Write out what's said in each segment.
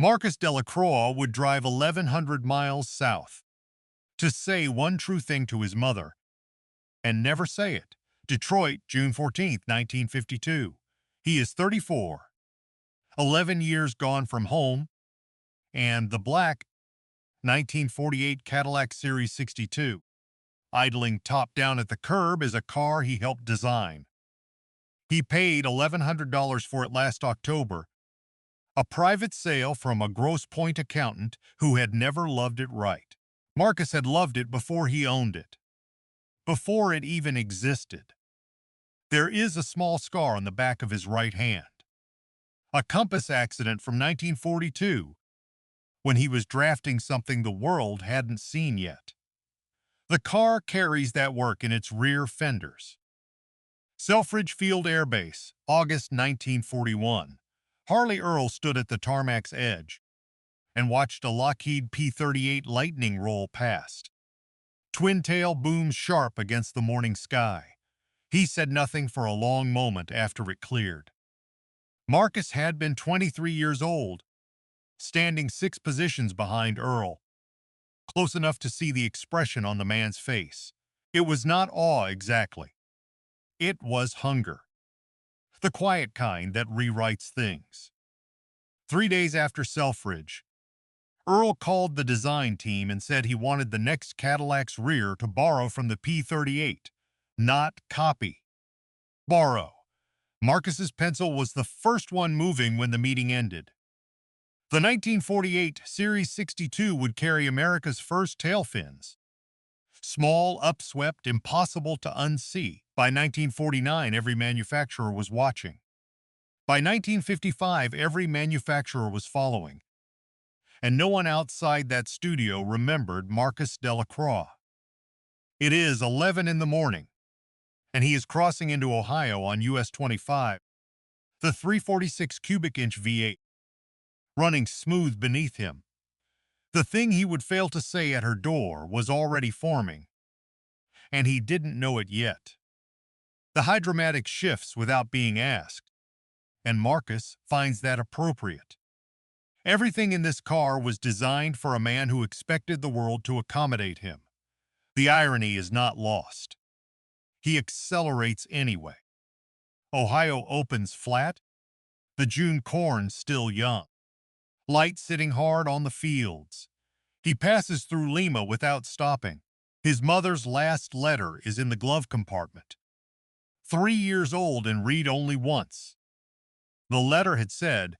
Marcus Delacroix would drive 1,100 miles south to say one true thing to his mother and never say it. Detroit, June 14th, 1952. He is 34, 11 years gone from home, and the black 1948 Cadillac Series 62, idling top down at the curb, is a car he helped design. He paid $1,100 for it last October, a private sale from a Grosse Pointe accountant who had never loved it right. Marcus had loved it before he owned it, before it even existed. There is a small scar on the back of his right hand, a compass accident from 1942 when he was drafting something the world hadn't seen yet. The car carries that work in its rear fenders. Selfridge Field Air Base, August 1941. Harley Earl stood at the tarmac's edge and watched a Lockheed P-38 Lightning roll past. Twin tail booms sharp against the morning sky. He said nothing for a long moment after it cleared. Marcus had been 23 years old, standing 6 positions behind Earl, close enough to see the expression on the man's face. It was not awe exactly. It was hunger. The quiet kind that rewrites things. 3 days after Selfridge, Earl called the design team and said he wanted the next Cadillac's rear to borrow from the P-38, not copy. Borrow. Marcus's pencil was the first one moving when the meeting ended. The 1948 Series 62 would carry America's first tailfins. Small, upswept, impossible to unsee. By 1949, every manufacturer was watching. By 1955, every manufacturer was following. And no one outside that studio remembered Marcus Delacroix. It is 11 in the morning, and he is crossing into Ohio on US 25, the 346 cubic inch V8, running smooth beneath him. The thing he would fail to say at her door was already forming, and he didn't know it yet. The hydromatic shifts without being asked, and Marcus finds that appropriate. Everything in this car was designed for a man who expected the world to accommodate him. The irony is not lost. He accelerates anyway. Ohio opens flat, the June corn still young. Light sitting hard on the fields. He passes through Lima without stopping. His mother's last letter is in the glove compartment. 3 years old and read only once. The letter had said,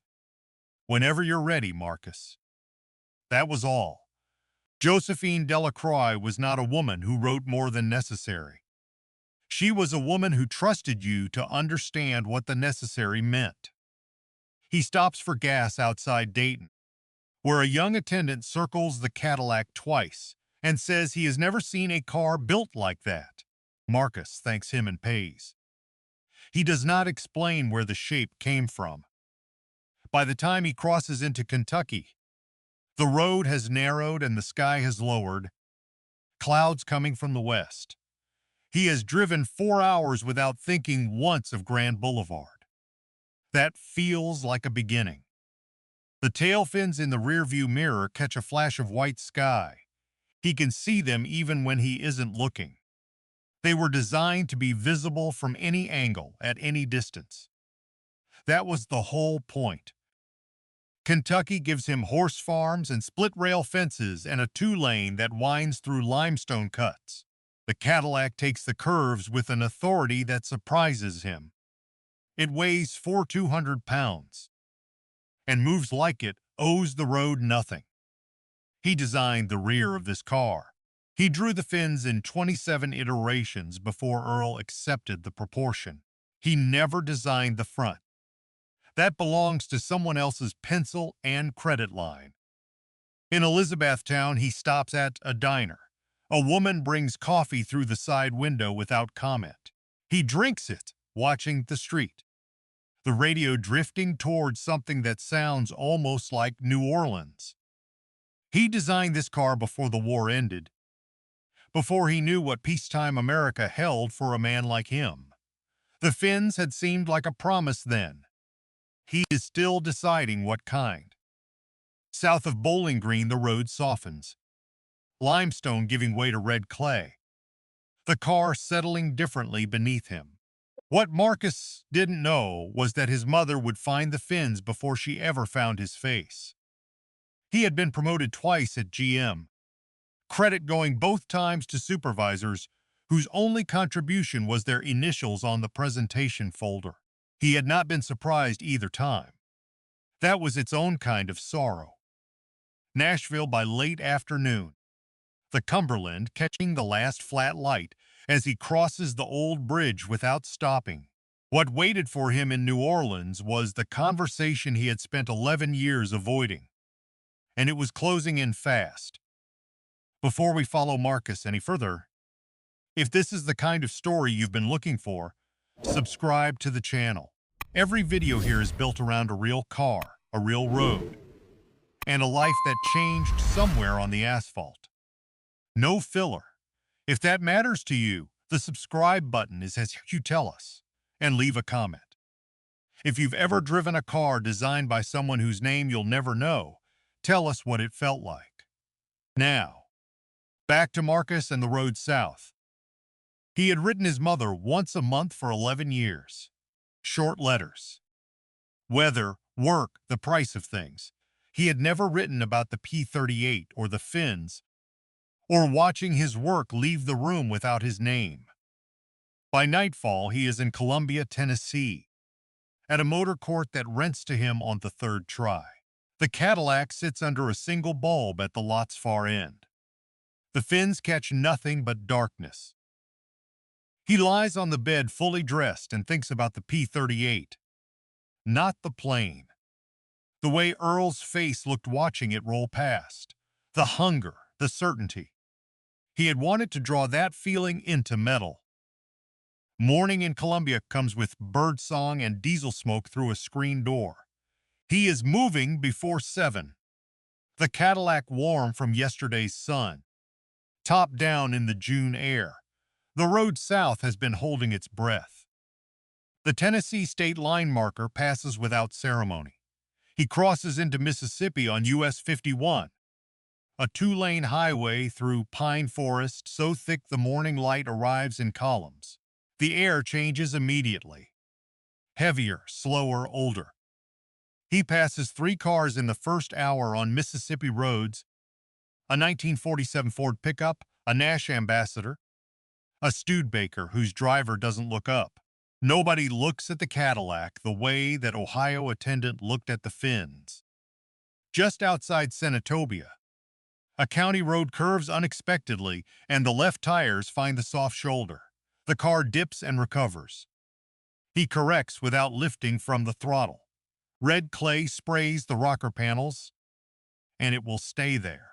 "Whenever you're ready, Marcus." That was all. Josephine Delacroix was not a woman who wrote more than necessary. She was a woman who trusted you to understand what the necessary meant. He stops for gas outside Dayton, where a young attendant circles the Cadillac twice and says he has never seen a car built like that. Marcus thanks him and pays. He does not explain where the shape came from. By the time he crosses into Kentucky, the road has narrowed and the sky has lowered, clouds coming from the west. He has driven 4 hours without thinking once of Grand Boulevard. That feels like a beginning. The tailfins in the rearview mirror catch a flash of white sky. He can see them even when he isn't looking. They were designed to be visible from any angle, at any distance. That was the whole point. Kentucky gives him horse farms and split-rail fences and a 2-lane that winds through limestone cuts. The Cadillac takes the curves with an authority that surprises him. It weighs 4,200 pounds, and moves like it owes the road nothing. He designed the rear of this car. He drew the fins in 27 iterations before Earl accepted the proportion. He never designed the front. That belongs to someone else's pencil and credit line. In Elizabethtown, he stops at a diner. A woman brings coffee through the side window without comment. He drinks it, watching the street, the radio drifting towards something that sounds almost like New Orleans. He designed this car before the war ended, before he knew what peacetime America held for a man like him. The fins had seemed like a promise then. He is still deciding what kind. South of Bowling Green, the road softens, limestone giving way to red clay, the car settling differently beneath him. What Marcus didn't know was that his mother would find the fins before she ever found his face. He had been promoted twice at GM, credit going both times to supervisors whose only contribution was their initials on the presentation folder. He had not been surprised either time. That was its own kind of sorrow. Nashville by late afternoon, the Cumberland catching the last flat light as he crosses the old bridge without stopping. What waited for him in New Orleans was the conversation he had spent 11 years avoiding, and it was closing in fast. Before we follow Marcus any further, if this is the kind of story you've been looking for, subscribe to the channel. Every video here is built around a real car, a real road, and a life that changed somewhere on the asphalt. No filler. If that matters to you, the subscribe button is as you tell us, and leave a comment. If you've ever driven a car designed by someone whose name you'll never know, tell us what it felt like. Now, back to Marcus and the road south. He had written his mother once a month for 11 years. Short letters. Weather, work, the price of things. He had never written about the P-38 or the fins, or watching his work leave the room without his name. By nightfall, he is in Columbia, Tennessee, at a motor court that rents to him on the third try. The Cadillac sits under a single bulb at the lot's far end. The fins catch nothing but darkness. He lies on the bed fully dressed and thinks about the P-38, not the plane. The way Earl's face looked watching it roll past, the hunger, the certainty. He had wanted to draw that feeling into metal. Morning in Columbia comes with birdsong and diesel smoke through a screen door. He is moving before 7. The Cadillac warm from yesterday's sun, top down in the June air. The road south has been holding its breath. The Tennessee state line marker passes without ceremony. He crosses into Mississippi on US 51, a 2-lane highway through pine forest so thick the morning light arrives in columns. The air changes immediately. Heavier, slower, older. He passes 3 cars in the first hour on Mississippi roads: a 1947 Ford pickup, a Nash Ambassador, a Studebaker whose driver doesn't look up. Nobody looks at the Cadillac the way that Ohio attendant looked at the fins. Just outside Senatobia, a county road curves unexpectedly, and the left tires find the soft shoulder. The car dips and recovers. He corrects without lifting from the throttle. Red clay sprays the rocker panels, and it will stay there.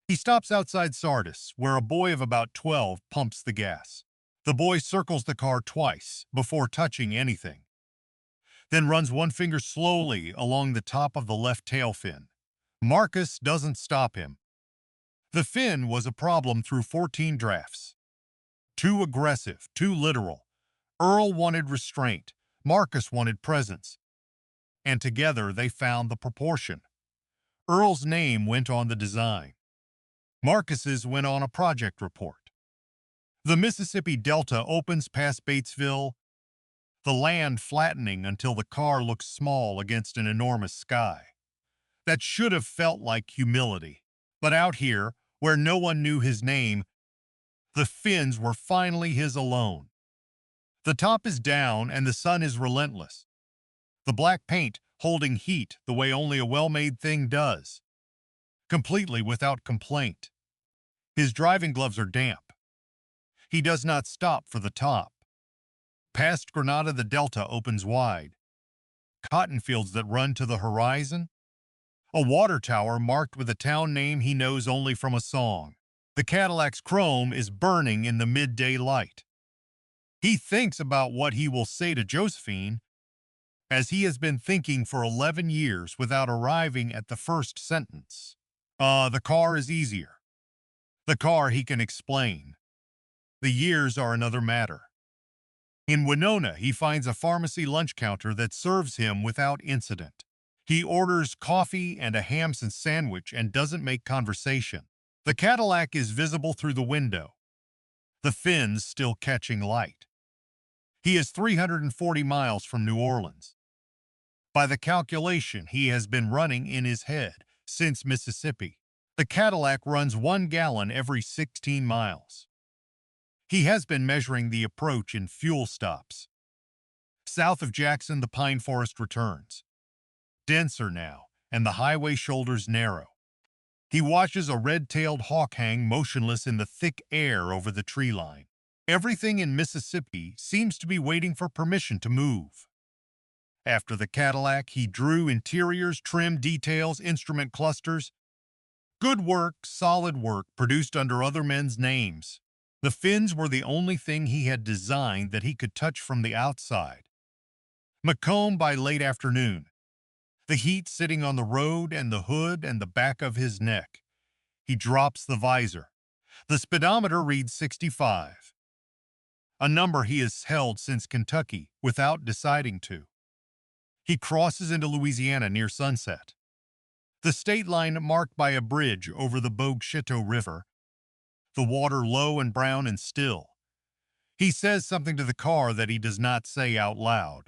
He stops outside Sardis, where a boy of about 12 pumps the gas. The boy circles the car twice before touching anything, then runs one finger slowly along the top of the left tail fin. Marcus doesn't stop him. The fin was a problem through 14 drafts. Too aggressive, too literal. Earl wanted restraint. Marcus wanted presence. And together they found the proportion. Earl's name went on the design. Marcus's went on a project report. The Mississippi Delta opens past Batesville, the land flattening until the car looks small against an enormous sky. That should have felt like humility. But out here, where no one knew his name, the fins were finally his alone. The top is down and the sun is relentless. The black paint holding heat the way only a well-made thing does, completely without complaint. His driving gloves are damp. He does not stop for the top. Past Grenada, the Delta opens wide. Cotton fields that run to the horizon. A water tower marked with a town name he knows only from a song. The Cadillac's chrome is burning in the midday light. He thinks about what he will say to Josephine, as he has been thinking for 11 years without arriving at the first sentence. The car is easier. The car he can explain. The years are another matter. In Winona, he finds a pharmacy lunch counter that serves him without incident. He orders coffee and a ham sandwich and doesn't make conversation. The Cadillac is visible through the window, the fins still catching light. He is 340 miles from New Orleans. By the calculation he has been running in his head since Mississippi, the Cadillac runs 1 gallon every 16 miles. He has been measuring the approach in fuel stops. South of Jackson, the pine forest returns, denser now, and the highway shoulders narrow. He watches a red-tailed hawk hang motionless in the thick air over the tree line. Everything in Mississippi seems to be waiting for permission to move. After the Cadillac, he drew interiors, trim details, instrument clusters. Good work, solid work, produced under other men's names. The fins were the only thing he had designed that he could touch from the outside. Macomb by late afternoon, the heat sitting on the road and the hood and the back of his neck. He drops the visor. The speedometer reads 65, a number he has held since Kentucky without deciding to. He crosses into Louisiana near sunset. The state line marked by a bridge over the Bogue-Chitto River, the water low and brown and still. He says something to the car that he does not say out loud.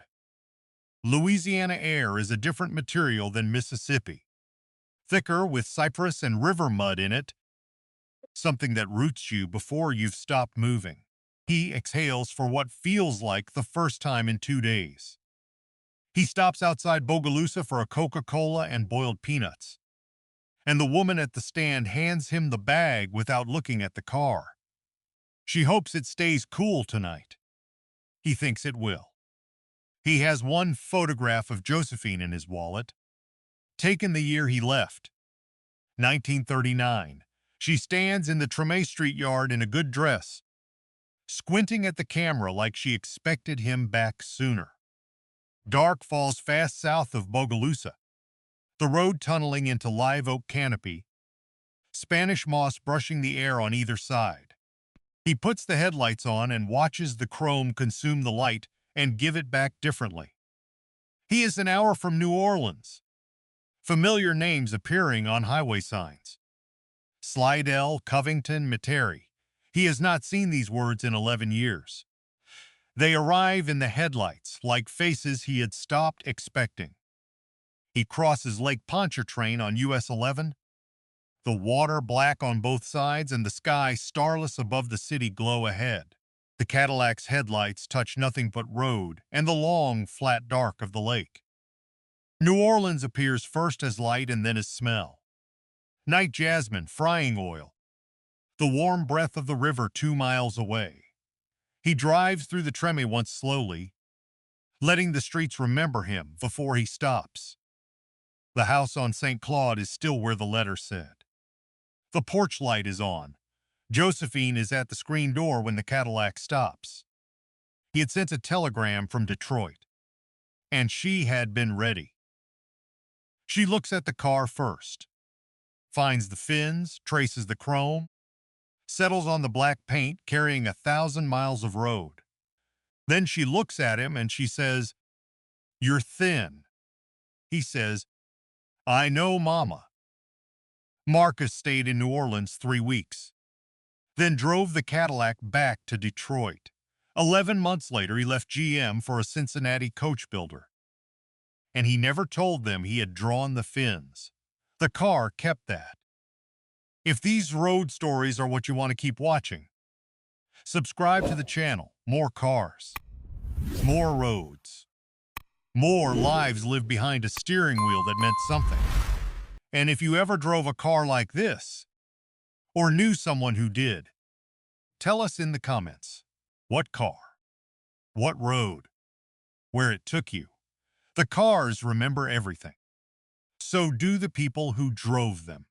Louisiana air is a different material than Mississippi, thicker with cypress and river mud in it, something that roots you before you've stopped moving. He exhales for what feels like the first time in 2 days. He stops outside Bogalusa for a Coca-Cola and boiled peanuts, and the woman at the stand hands him the bag without looking at the car. She hopes it stays cool tonight. He thinks it will. He has one photograph of Josephine in his wallet, taken the year he left, 1939. She stands in the Treme Street yard in a good dress, squinting at the camera like she expected him back sooner. Dark falls fast south of Bogalusa, the road tunneling into live oak canopy, Spanish moss brushing the air on either side. He puts the headlights on and watches the chrome consume the light and give it back differently. He is an hour from New Orleans. Familiar names appearing on highway signs. Slidell, Covington, Metairie. He has not seen these words in 11 years. They arrive in the headlights like faces he had stopped expecting. He crosses Lake Pontchartrain on US 11. The water black on both sides and the sky starless above the city glow ahead. The Cadillac's headlights touch nothing but road and the long, flat dark of the lake. New Orleans appears first as light and then as smell. Night jasmine, frying oil, the warm breath of the river 2 miles away. He drives through the Treme once slowly, letting the streets remember him before he stops. The house on St. Claude is still where the letter said. The porch light is on. Josephine is at the screen door when the Cadillac stops. He had sent a telegram from Detroit, and she had been ready. She looks at the car first, finds the fins, traces the chrome, settles on the black paint carrying 1,000 miles of road. Then she looks at him and she says, "You're thin." He says, "I know, Mama." Marcus stayed in New Orleans 3 weeks, then drove the Cadillac back to Detroit. 11 months later, he left GM for a Cincinnati coach builder, and he never told them he had drawn the fins. The car kept that. If these road stories are what you want to keep watching, subscribe to the channel. More cars, more roads, more lives lived behind a steering wheel that meant something. And if you ever drove a car like this, or knew someone who did, tell us in the comments. What car? What road? Where it took you? The cars remember everything. So do the people who drove them.